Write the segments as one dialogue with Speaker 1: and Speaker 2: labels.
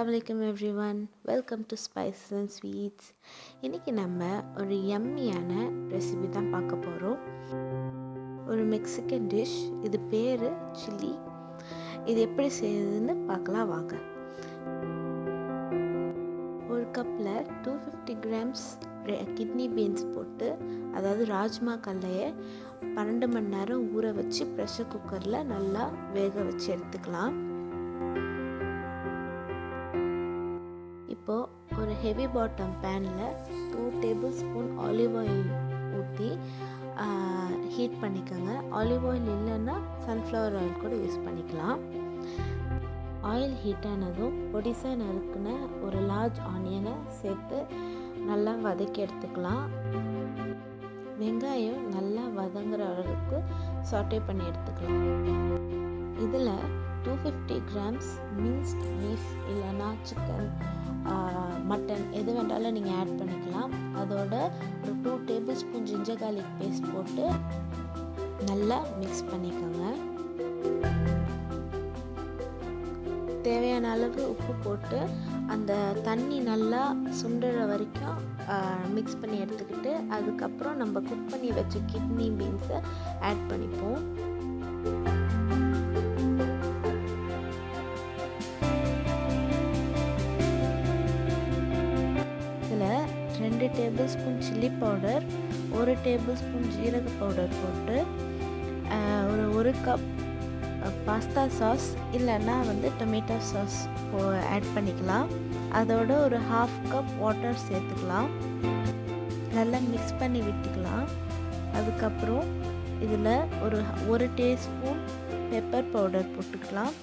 Speaker 1: Assalamualaikum everyone. Welcome to Spices and Sweets. இன்னைக்கு நம்ம ஒரு யம்மியான ரெசிபி தான் பார்க்க போறோம். ஒரு மெக்சிகன் டிஷ். இது பேரு சில்லி. இது எப்படி செய்யுதுன்னு பார்க்கலாம் வாங்க. ஒரு கப்ல 250 grams கிட்னி பீன்ஸ் போட்டு, அதாவது ராஜ்மா கல்லையை 12 மணி நேரம் ஊற வச்சு ப்ரெஷர் குக்கரில் நல்லா வேக வச்சு எடுத்துக்கலாம். இப்போது ஒரு ஹெவி பாட்டம் பேனில் 2 tablespoon ஆலிவ் ஆயில் ஊற்றி ஹீட் பண்ணிக்கோங்க. ஆலிவ் ஆயில் இல்லைன்னா சன்ஃப்ளவர் ஆயில் கூட யூஸ் பண்ணிக்கலாம். ஆயில் ஹீட் ஆனதும் பொடிசாக நறுக்குன ஒரு லார்ஜ் ஆனியனை சேர்த்து நல்லா வதக்கி எடுத்துக்கலாம். வெங்காயம் நல்லா வதங்குற அளவுக்கு சாட்டே பண்ணி எடுத்துக்கலாம். இதில் 250 grams minced beef இல்லைன்னா சிக்கன், மட்டன் எது வேண்டாலும் நீங்கள் ஆட் பண்ணிக்கலாம். அதோட ஒரு 2 tablespoon ஜிஞ்சர் garlic பேஸ்ட் போட்டு நல்லா மிக்ஸ் பண்ணிக்கோங்க. தேவையான அளவு உப்பு போட்டு அந்த தண்ணி நல்லா சுண்டுற வரைக்கும் மிக்ஸ் பண்ணி எடுத்துக்கிட்டு, அதுக்கப்புறம் நம்ம குக் பண்ணி வச்ச கிட்னி பீன்ஸை ஆட் பண்ணிப்போம். இதில் 2 tablespoon சில்லி பவுடர், 1 tablespoon ஜீரக பவுடர் போட்டு ஒரு கப் பாஸ்தா சாஸ் இல்லைன்னா டொமேட்டோ சாஸ் ஆட் பண்ணிக்கலாம். அதோட ஒரு 1/2 கப் வாட்டர் சேர்த்துக்கலாம். நல்லா மிக்ஸ் பண்ணி விட்டுக்கலாம். அதுக்கப்புறம் இதில் ஒரு டீஸ்பூன் பெப்பர் பவுடர் போட்டுக்கலாம்.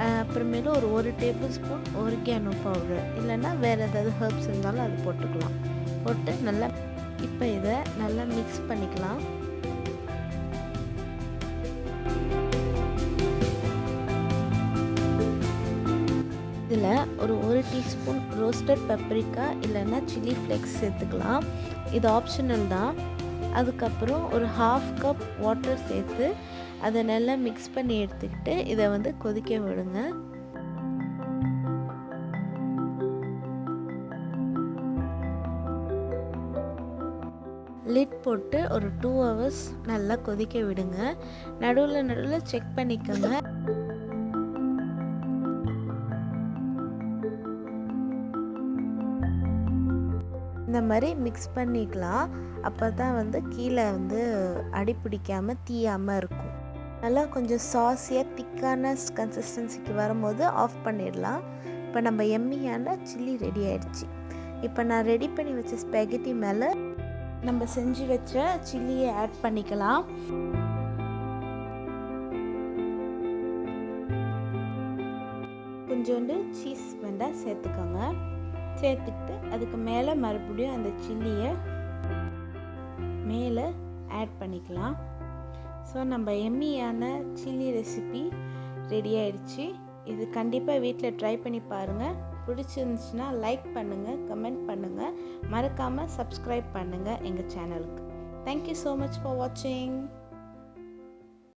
Speaker 1: அப்புறமேலும் ஒரு டேபிள்ஸ்பூன் ஒரிகானோ பவுடர் இல்லைன்னா வேறு ஏதாவது ஹெர்ப்ஸ் இருந்தாலும் அது போட்டுக்கலாம். போட்டு நல்லா இப்போ இதை நல்லா மிக்ஸ் பண்ணிக்கலாம். இதில் ஒரு டீஸ்பூன் ரோஸ்டட் பெப்பரிக்கா இல்லைன்னா சில்லி ஃப்ளேக்ஸ் சேர்த்துக்கலாம். இது ஆப்ஷனல் தான். அதுக்கப்புறம் ஒரு 1/2 கப் வாட்டர் சேர்த்து அதை நல்லா மிக்ஸ் பண்ணி எடுத்துக்கிட்டு இதை கொதிக்க விடுங்க. லிட் போட்டு ஒரு 2 hours நல்லா கொதிக்க விடுங்க. நடுவில் செக் பண்ணிக்கோங்க. இந்த மாதிரி மிக்ஸ் பண்ணிக்கலாம். அப்போ தான் கீழே அடி பிடிக்காமல் தீயாமல் இருக்கும். நல்லா கொஞ்சம் சாஸியாக திக்கான கன்சிஸ்டன்சிக்கு வரும்போது ஆஃப் பண்ணிடலாம். இப்போ நம்ம எம்மியான சில்லி ரெடி ஆயிடுச்சு. இப்போ நான் ரெடி பண்ணி வச்ச ஸ்பெகட்டி மேலே நம்ம செஞ்சு வச்ச சில்லியை ஆட் பண்ணிக்கலாம். கொஞ்சோண்டு சீஸ் வேண்டாம் சேர்த்துக்கோங்க. சேர்த்துக்கிட்டு அதுக்கு மேலே மறுபடியும் அந்த சில்லியை மேலே ஆட் பண்ணிக்கலாம். ஸோ நம்ம எம்மியான சில்லி ரெசிபி ரெடி ஆயிடுச்சு. இது கண்டிப்பாக வீட்டில் ட்ரை பண்ணி பாருங்கள். பிடிச்சிருந்துச்சுன்னா லைக் பண்ணுங்கள், கமெண்ட் பண்ணுங்கள், மறக்காமல் சப்ஸ்கிரைப் பண்ணுங்கள் எங்கள் சேனலுக்கு. தேங்க்யூ ஸோ மச் ஃபார் வாட்சிங்.